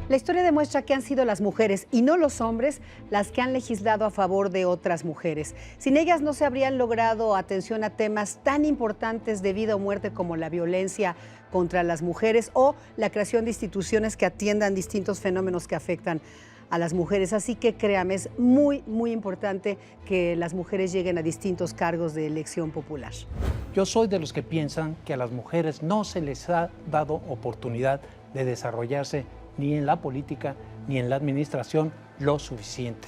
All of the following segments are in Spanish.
La historia demuestra que han sido las mujeres y no los hombres las que han legislado a favor de otras mujeres. Sin ellas no se habrían logrado atención a temas tan importantes de vida o muerte como la violencia contra las mujeres o la creación de instituciones que atiendan distintos fenómenos que afectan a las mujeres. Así que créame, es muy, muy importante que las mujeres lleguen a distintos cargos de elección popular. Yo soy de los que piensan que a las mujeres no se les ha dado oportunidad de desarrollarse ni en la política ni en la administración lo suficiente.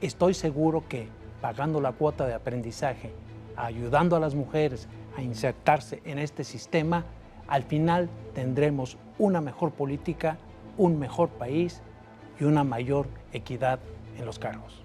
Estoy seguro que pagando la cuota de aprendizaje, ayudando a las mujeres a insertarse en este sistema, al final tendremos una mejor política, un mejor país y una mayor equidad en los cargos.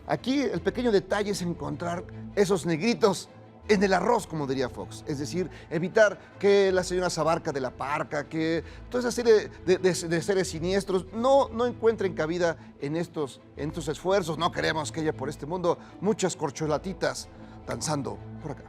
Aquí el pequeño detalle es encontrar esos negritos en el arroz, como diría Fox. Es decir, evitar que la señora Sabarca de la Parca, que toda esa serie de seres siniestros no encuentren cabida en estos esfuerzos. No queremos que haya por este mundo muchas corcholatitas danzando por acá.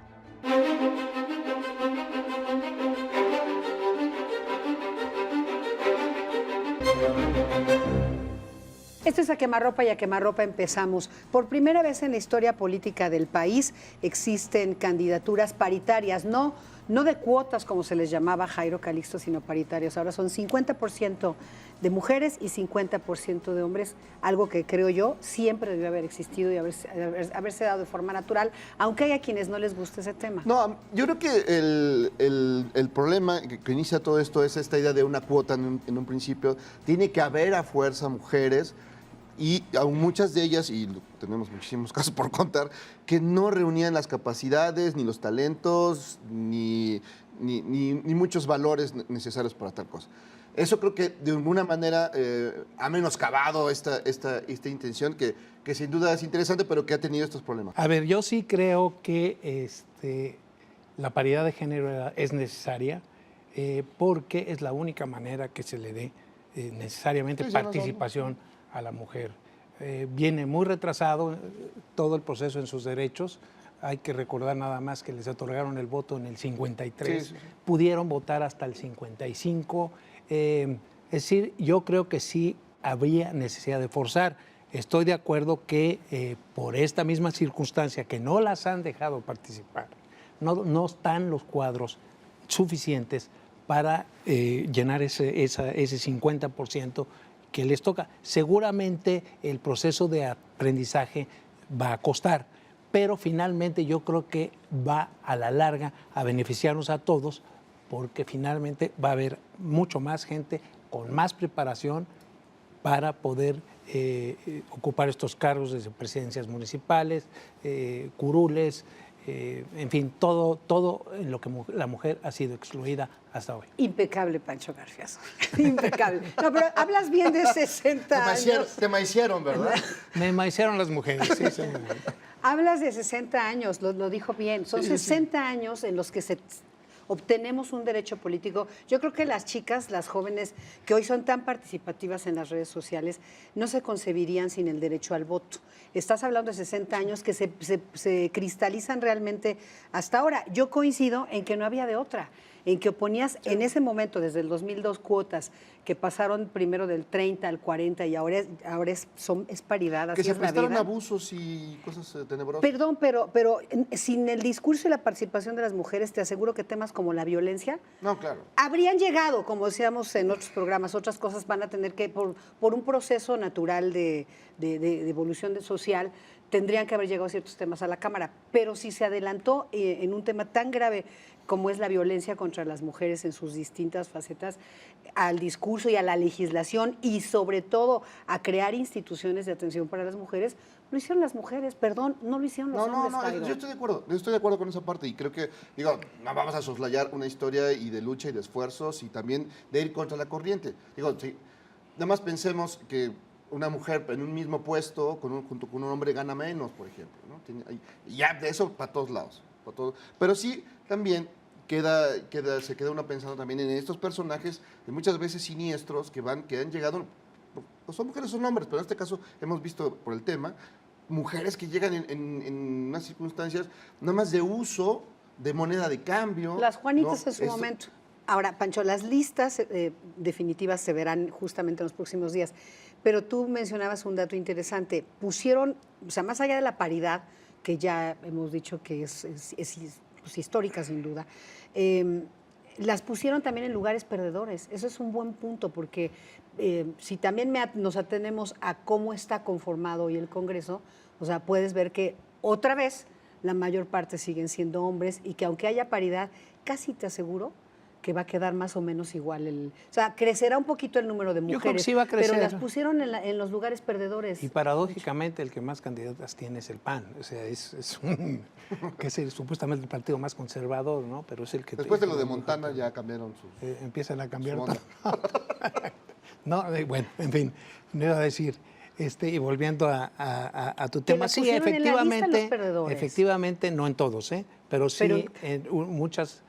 Esto es A Quemarropa y A Quemarropa empezamos. Por primera vez en la historia política del país existen candidaturas paritarias, no de cuotas como se les llamaba Jairo Calixto, sino paritarias. Ahora son 50% de mujeres y 50% de hombres, algo que creo yo siempre debió haber existido y haberse dado de forma natural, aunque hay a quienes no les guste ese tema. No, yo creo que el problema que inicia todo esto es esta idea de una cuota en un principio. Tiene que haber a fuerza mujeres. Y aún muchas de ellas, y tenemos muchísimos casos por contar, que no reunían las capacidades, ni los talentos, ni muchos valores necesarios para tal cosa. Eso creo que de alguna manera ha menoscabado esta intención que sin duda es interesante, pero que ha tenido estos problemas. A ver, yo sí creo que la paridad de género es necesaria porque es la única manera que se le dé necesariamente participación a la mujer. Viene muy retrasado todo el proceso en sus derechos. Hay que recordar nada más que les otorgaron el voto en el 53, pudieron votar hasta el 55. Es decir, yo creo que sí habría necesidad de forzar. Estoy de acuerdo que por esta misma circunstancia que no las han dejado participar, no están los cuadros suficientes para llenar ese 50% que les toca. Seguramente el proceso de aprendizaje va a costar, pero finalmente yo creo que va a la larga a beneficiarnos a todos, porque finalmente va a haber mucho más gente con más preparación para poder ocupar estos cargos desde presidencias municipales, curules, en fin, todo en lo que la mujer ha sido excluida hasta hoy. Impecable, Pancho Garfias. Impecable. No, pero hablas bien de 60 años. Te maiciaron, ¿verdad? Me maiciaron las mujeres, sí, señor. Hablas de 60 años, lo dijo bien. Son 60 años en los que obtenemos un derecho político. Yo creo que las chicas, las jóvenes que hoy son tan participativas en las redes sociales, no se concebirían sin el derecho al voto. Estás hablando de 60 años que se cristalizan realmente hasta ahora. Yo coincido en que no había de otra, en que oponías en ese momento, desde el 2002, cuotas que pasaron primero del 30 al 40 y ahora es paridad. Que así se es la prestaron vida. abusos y cosas tenebrosas. Perdón, pero sin el discurso y la participación de las mujeres, te aseguro que temas como la violencia habrían llegado, como decíamos en otros programas, otras cosas van a tener que, por un proceso natural de evolución social, tendrían que haber llegado ciertos temas a la Cámara. Pero si se adelantó en un tema tan grave como es la violencia contra las mujeres en sus distintas facetas, al discurso y a la legislación y sobre todo a crear instituciones de atención para las mujeres, lo hicieron las mujeres, perdón, no lo hicieron los hombres. No, yo estoy de acuerdo con esa parte y creo que, no vamos a soslayar una historia y de lucha y de esfuerzos y también de ir contra la corriente. Nada más pensemos que una mujer en un mismo puesto junto con un hombre gana menos, por ejemplo, ¿no? Y ya de eso para todos lados. Pero sí, también se queda uno pensando también en estos personajes que muchas veces siniestros que han llegado, no son mujeres, son hombres, pero en este caso hemos visto por el tema, mujeres que llegan en unas circunstancias nada más de uso de moneda de cambio. Las Juanitas en su momento. Ahora, Pancho, las listas definitivas se verán justamente en los próximos días, pero tú mencionabas un dato interesante. Pusieron, o sea, más allá de la paridad, que ya hemos dicho que es pues, histórica sin duda, las pusieron también en lugares perdedores. Eso es un buen punto, porque si también nos atenemos a cómo está conformado hoy el Congreso, o sea, puedes ver que otra vez la mayor parte siguen siendo hombres y que aunque haya paridad, casi te aseguro que va a quedar más o menos igual. O sea, crecerá un poquito el número de mujeres, yo creo que sí va a crecer, pero las pusieron en los lugares perdedores. Y paradójicamente el que más candidatas tiene es el PAN. O sea, que es supuestamente el partido más conservador, ¿no? Pero es el que... Después de lo de Montana ya cambiaron sus... empiezan a cambiar todo. No, bueno, en fin, no iba a decir... y volviendo a tu tema, sí, efectivamente, no en todos, pero sí en muchas...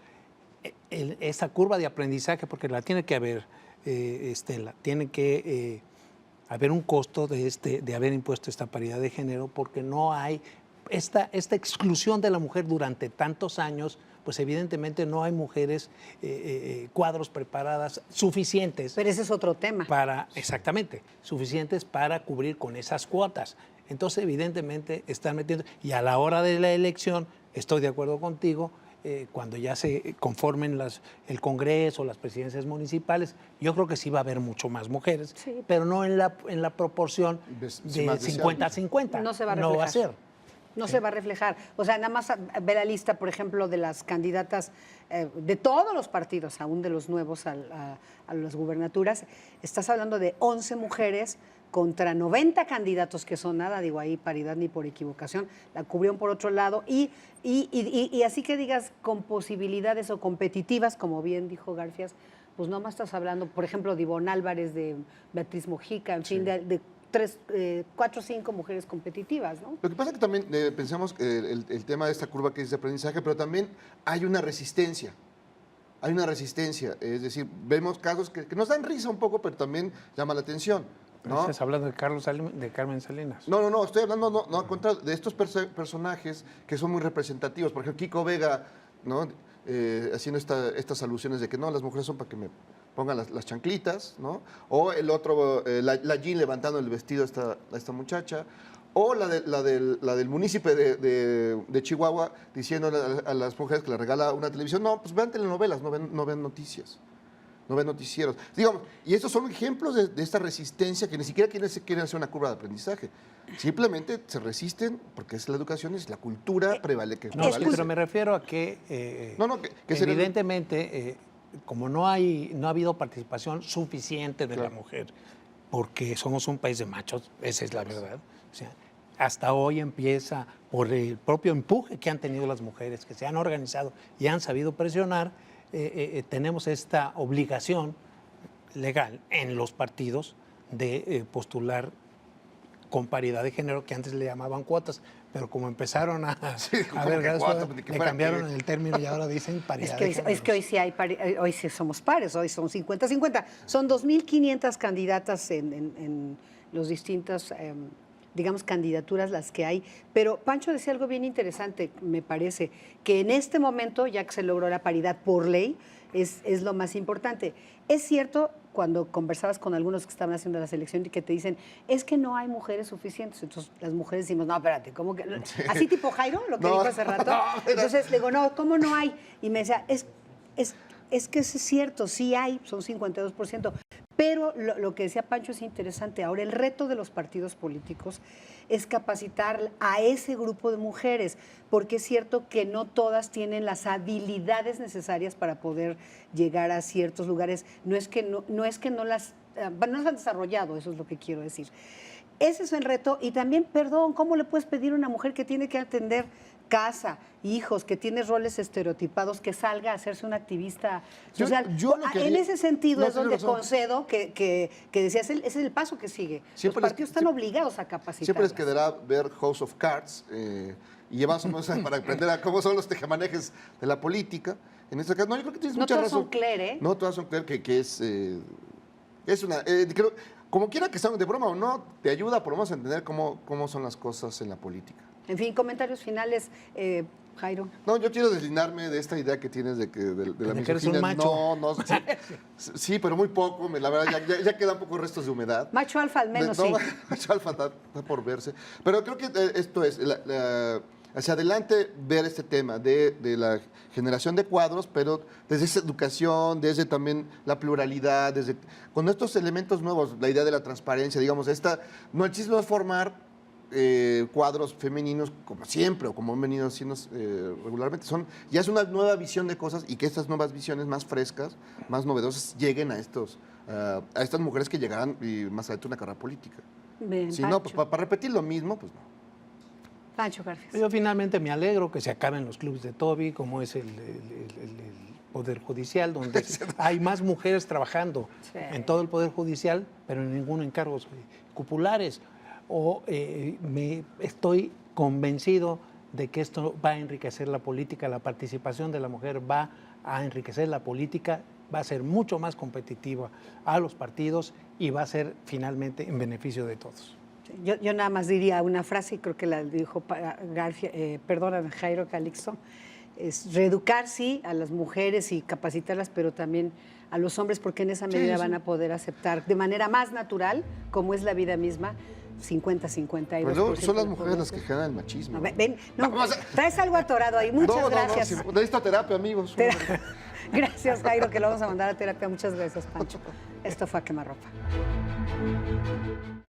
esa curva de aprendizaje, porque la tiene que haber, Estela, tiene que haber un costo de haber impuesto esta paridad de género, porque no hay esta exclusión de la mujer durante tantos años, pues evidentemente no hay mujeres, cuadros preparadas suficientes. Pero ese es otro tema. Exactamente, suficientes para cubrir con esas cuotas. Entonces, evidentemente, están metiendo, y a la hora de la elección, estoy de acuerdo contigo, cuando ya se conformen el Congreso, las presidencias municipales, yo creo que sí va a haber mucho más mujeres, sí, pero no en la proporción de 50-50. No se va a reflejar. No va a ser. No se va a reflejar. O sea, nada más ve la lista, por ejemplo, de las candidatas de todos los partidos, aún de los nuevos a las gubernaturas. Estás hablando de 11 mujeres contra 90 candidatos, que son nada, digo ahí paridad ni por equivocación, la cubrieron por otro lado, y así que digas con posibilidades o competitivas, como bien dijo Garfias, pues nomás estás hablando, por ejemplo, de Ivonne Álvarez, de Beatriz Mojica, en fin, de 4 o 5 mujeres competitivas, ¿no? Lo que pasa es que también pensamos el tema de esta curva que es de aprendizaje, pero también hay una resistencia. Hay una resistencia, es decir, vemos casos que nos dan risa un poco, pero también llama la atención, ¿no? ¿Estás hablando de Carmen Salinas? No, estoy hablando no al contrario, de estos personajes que son muy representativos. Por ejemplo, Kiko Vega, ¿no? Haciendo estas alusiones de que no, las mujeres son para que me pongan las chanclitas, ¿no? O el otro, la Jean levantando el vestido a esta muchacha, o la del municipio de Chihuahua diciendo a las mujeres que le regala una televisión, no, pues vean telenovelas, no ven noticias. No ven noticieros. Digamos, y estos son ejemplos de esta resistencia que ni siquiera quieren hacer una curva de aprendizaje. Simplemente se resisten porque es la educación, es la cultura prevalece. No, pero me refiero a que, evidentemente, como no ha habido participación suficiente de la mujer, porque somos un país de machos, esa es la verdad. O sea, hasta hoy empieza por el propio empuje que han tenido las mujeres, que se han organizado y han sabido presionar. Tenemos esta obligación legal en los partidos de postular con paridad de género, que antes le llamaban cuotas, pero como empezaron a ver, le cambiaron el término y ahora dicen paridad de género. Es que hoy sí hoy sí somos pares, hoy son 50-50. Son 2.500 candidatas en los distintos digamos, candidaturas las que hay. Pero Pancho decía algo bien interesante, me parece, que en este momento, ya que se logró la paridad por ley, es lo más importante. Es cierto, cuando conversabas con algunos que estaban haciendo la selección y que te dicen, es que no hay mujeres suficientes. Entonces las mujeres decimos, no, espérate, ¿cómo que? Así tipo Jairo, lo que dijo hace rato. Entonces le digo, no, ¿cómo no hay? Y me decía, es que es cierto, sí hay, son 52%. Pero lo que decía Pancho es interesante. Ahora, el reto de los partidos políticos es capacitar a ese grupo de mujeres, porque es cierto que no todas tienen las habilidades necesarias para poder llegar a ciertos lugares. No es que no las han desarrollado, eso es lo que quiero decir. Ese es el reto. Y también, perdón, ¿cómo le puedes pedir a una mujer que tiene que atender casa, hijos, que tiene roles estereotipados, que salga a hacerse una activista social? En ese sentido es donde concedo que decías, es el paso que sigue. Los partidos están obligados a capacitar. Siempre les quedará ver House of Cards y más o menos para aprender a cómo son los tejemanejes de la política. En este caso, no, yo creo que tienes mucha razón. No todas son Claire, ¿eh? No todas son Claire, que es una... creo, como quiera que sea de broma o no, te ayuda por lo menos a entender cómo son las cosas en la política. En fin, comentarios finales, Jairo. No, yo quiero deslindarme de esta idea que tienes de la que eres un misoginia. macho. No, sí, pero muy poco. La verdad, ya quedan pocos restos de humedad. Macho alfa al menos, sí. Macho alfa está por verse. Pero creo que esto es, hacia adelante, ver este tema de la generación de cuadros, pero desde esa educación, desde también la pluralidad, con estos elementos nuevos, la idea de la transparencia, digamos, no el chiste no es formar cuadros femeninos como siempre o como han venido haciendo regularmente, ya es una nueva visión de cosas y que estas nuevas visiones más frescas, más novedosas, lleguen a estas mujeres que llegarán y más adelante una carrera política. Bien, si no, pues para repetir lo mismo, pues no. Pancho Garfias. Yo finalmente me alegro que se acaben los clubes de Toby, como es el Poder Judicial, donde hay más mujeres trabajando en todo el Poder Judicial, pero en ninguno en cargos cupulares. Estoy convencido de que esto va a enriquecer la política, la participación de la mujer va a enriquecer la política, va a ser mucho más competitiva a los partidos y va a ser finalmente en beneficio de todos. Yo nada más diría una frase, y creo que la dijo Jairo Calixto, es reeducar, sí, a las mujeres y capacitarlas, pero también a los hombres, porque en esa medida van a poder aceptar de manera más natural, como es la vida misma, 50-52%. Pero son las mujeres las que generan el machismo. Traes algo atorado ahí. Muchas gracias. No, necesito terapia, amigos. Gracias, Jairo, que lo vamos a mandar a terapia. Muchas gracias, Pancho. Esto fue A Quemarropa.